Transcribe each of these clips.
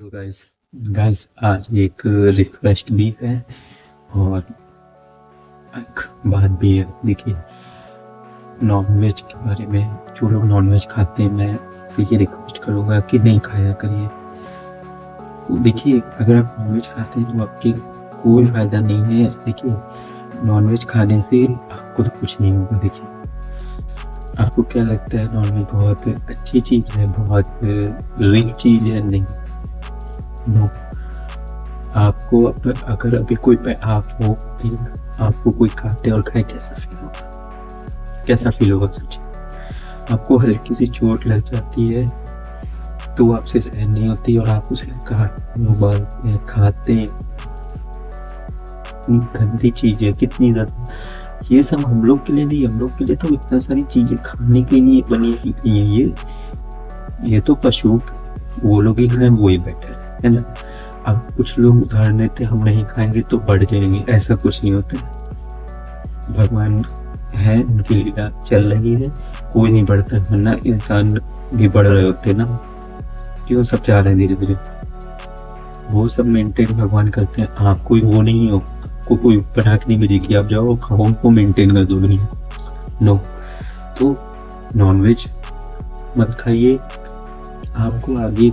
Hello guys guys आज एक request भी है और एक बात भी है। देखिए, नॉनवेज के बारे में, जो लोग नॉनवेज खाते हैं मैं से ये रिक्वेस्ट करूँगा कि नहीं खाया करिए। देखिए, अगर आप नॉनवेज खाते हैं तो आपके कोई फ़ायदा नहीं है। देखिए, नॉनवेज खाने से आपको तो कुछ नहीं होगा। देखिए, आपको क्या लगता है नॉनवेज बहुत अच्छी चीज़ है, बहुत रिच चीज़ है? नहीं, नो। आपको अगर अभी कोई आप हो, ठीक, आपको कोई काटे और खाए, कैसा फील होगा? कैसा फील होगा सोचिए। आपको हल्की सी चोट लग जाती है तो आपसे सहन नहीं होती और आप उसे काटते हो, उबालते हैं, खाते हैं। गंदी चीज है कितनी ज्यादा। ये सब हम लोग के लिए नहीं, हम लोग के लिए तो इतना सारी चीजें खाने के लिए बनी हुई है। ये तो पशु वो लोग ही खाएं, वही बेटर है ना। अब कुछ लोग उदाहरण देते हम नहीं खाएंगे तो बढ़ जाएंगे, ऐसा कुछ नहीं होता। भगवान है, उनकी लीला चल रही है, कोई नहीं बढ़ता, वरना इंसान भी बढ़ रहे होते ना। क्यों सब जा रहे हैं धीरे धीरे, वो सब मेंटेन भगवान करते हैं। आप कोई वो नहीं हो, आपको कोई पटाख नहीं बजे कि आप जाओ खाओ, उनको मेंटेन कर दो, नहीं नो। तो नॉनवेज मत खाइए। आपको आगे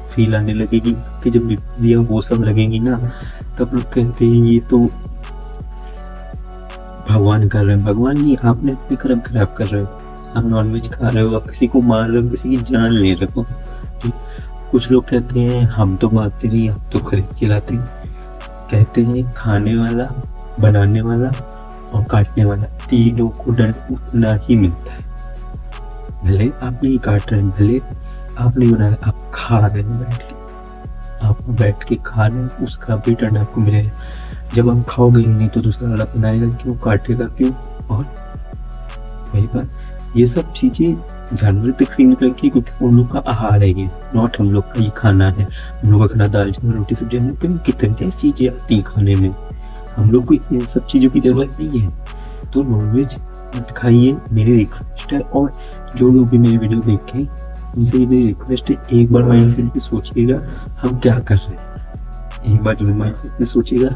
फील आने लगेगी कि जब बीमारियां वो सब लगेंगी ना, तब लोग कहते हैं ये तो भगवान कर रहे हैं। भगवान नहीं, आपने अपने कर्म खराब कर रहे हो। आप नॉनवेज खा रहे हो, आप किसी को मार रहे हो, किसी की जान ले रहे हो। ठीक, कुछ लोग कहते हैं हम तो मारते नहीं, हम तो खरीद के लाते हैं। कहते हैं खाने वाला, बनाने वाला और काटने वाला, तीनों को दंड उतना ही मिलता है। भले आप नहीं काट रहे, भले आप नहीं बना रहे, आप खा रहे हैं बैठ के, आप बैठ के खा रहे हैं, उसका भी दंड आपको मिलेगा। जब आप खाओगे ही नहीं तो दूसरा वाला बनाएगा क्यों, काटेगा क्यों? और वही बात, ये सब चीजें जानवर तक सीमित रखिए क्योंकि उन लोग का आहार है ये, नॉट हम लोग का ये खाना है। हम लोग का खाना दाल चावल रोटी सब्जी, हम लोग के कितनी चीजें आती हैं खाने में, हम लोग को इन सब चीजों की जरूरत नहीं है। तो नॉनवेज मत खाइए, मेरी रिक्वेस्ट है। और जो लोग भी मेरी वीडियो देखें, उनसे ये मेरी रिक्वेस्ट है, एक बार माइंडसेट में सोचिएगा हम क्या कर रहे हैं। एक बार जो माइंडसेट में सोचिएगा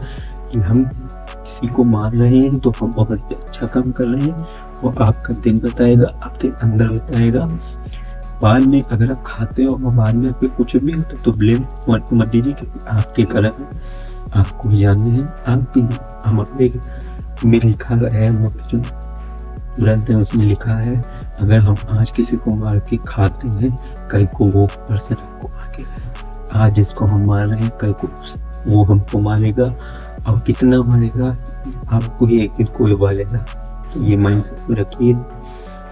कि हम किसी को मार रहे हैं तो हम बहुत अच्छा काम कर रहे हैं, वो आपका दिन बताएगा, आपके अंदर बताएगा। बाद में अगर आप खाते हो और बाद में आपके कुछ भी होता तो ब्लेम मत दीजिए, क्योंकि आपके कर्म है, आपको भी जानना है। आप हमारे में लिखा है, जो ग्रंथ है उसमें लिखा है, अगर हम आज किसी को मार के खाते हैं, कल को वो पर्सन हमको मार के, आज जिसको हम मार रहे हैं कल को वो हमको मारेगा, और कितना मारेगा आपको ही एक दिन कोई उबालेगा। तो ये माइंडसेट में रखिए।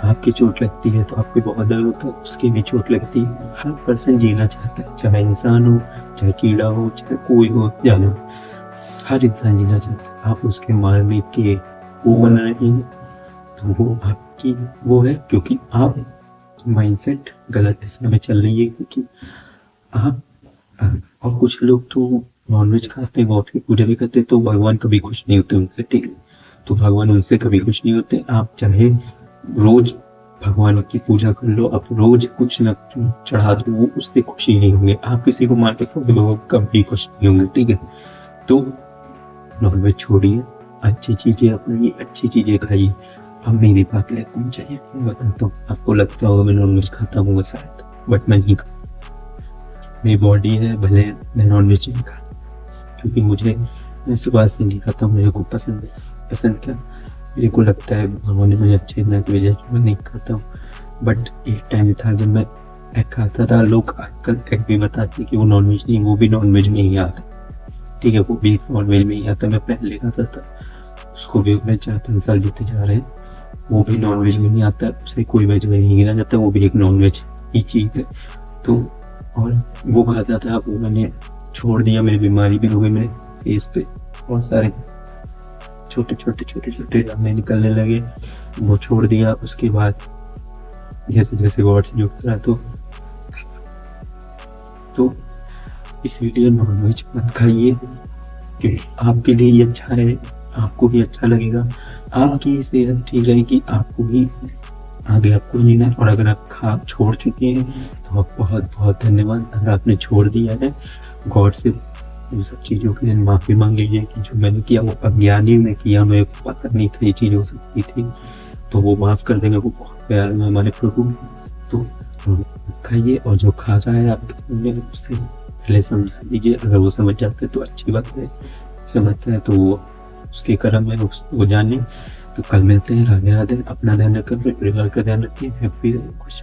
आपकी चोट लगती है तो आपको बहुत दर्द होता है, उसकी भी चोट लगती है। हर पर्सन जीना चाहता है, चाहे इंसान हो, चाहे कीड़ा हो, चाहे कोई हो जानवर, हर इंसान जीना चाहता है। आप उसके मारने के वो बना रहे हैं तो वो आपकी वो है, क्योंकि आप माइंडसेट गलत दिशा में चल रही है। क्योंकि आप और कुछ लोग तो नॉनवेज खाते हैं, गॉड की पूजा भी करते हैं, तो भगवान कभी खुश नहीं होते उनसे, ठीक है? तो भगवान उनसे कभी खुश नहीं होते। आप चाहे रोज भगवान की पूजा कर लो, आप रोज कुछ न चढ़ा दो, वो उससे खुशी नहीं होंगे। आप किसी को मार के खाओगे, वो कभी खुश नहीं होंगे, ठीक है? तो नॉनवेज छोड़िए, अच्छी चीजें अपनाइए, अच्छी चीजें खाइए। अब मेरी बात लेते हैं, चलिए मैं बताता हूँ। आपको लगता होगा मैं नॉनवेज खाता हूँ शायद, बट मैं नहीं खाता। मेरी बॉडी है, भले मैं नॉनवेज नहीं खाता, क्योंकि मैं सुबह से नहीं खाता, मेरे को पसंद है। पसंद क्या, मेरे को लगता है भगवान ने मुझे अच्छे इतना की वजह मैं नहीं खाता हूँ। बट एक टाइम था जब मैं एग खाता था। लोग आजकल एग भी बताते कि वो नॉनवेज नहीं, वो भी नॉनवेज में ही आता, ठीक है? वो भी नॉनवेज में ही आता। मैं पहले खाता था, उसको भी मैं 4-5 साल बीते जा रहे हैं, वो भी नॉनवेज में नहीं आता, उसे कोई वेज में नहीं गिना जाता, वो भी एक नॉनवेज ही चीज़ है। तो और वो खाता था, वो मैंने छोड़ दिया, मेरी बीमारी भी हो गई, मेरे फेस पे बहुत सारे छोटे छोटे दाने निकलने लगे, वो छोड़ दिया। उसके बाद जैसे जैसे गॉड से जुड़ता रहा, तो इसीलिए नॉनवेज मत खाइए, क्योंकि आपके लिए ही अच्छा है, आपको भी अच्छा लगेगा, आपकी सेहत ठीक रहेगी, आपको भी आगे आपको नहीं ना, और अगर आप खा छोड़ चुके हैं तो आप बहुत बहुत धन्यवाद। अगर आपने छोड़ दिया है, गॉड से उन सब चीज़ों के लिए माफ़ी मांग लीजिए कि जो मैंने किया वो अज्ञानी में किया, मेरे को पता नहीं था ये चीज़ हो सकती थी, तो वो माफ़ कर देंगे, वो बहुत प्यार में हमारे प्रभु। तो खाइए, और जो खा रहा है आपके सामने उससे पहले समझा दीजिए, अगर वो समझ जाता है तो अच्छी बात है, समझता है तो वो उसके कर्म में वो जाने। तो कल मिलते हैं। राधे राधे। अपना ध्यान रखें, अपने परिवार का ध्यान रखें। हैप्पी कुछ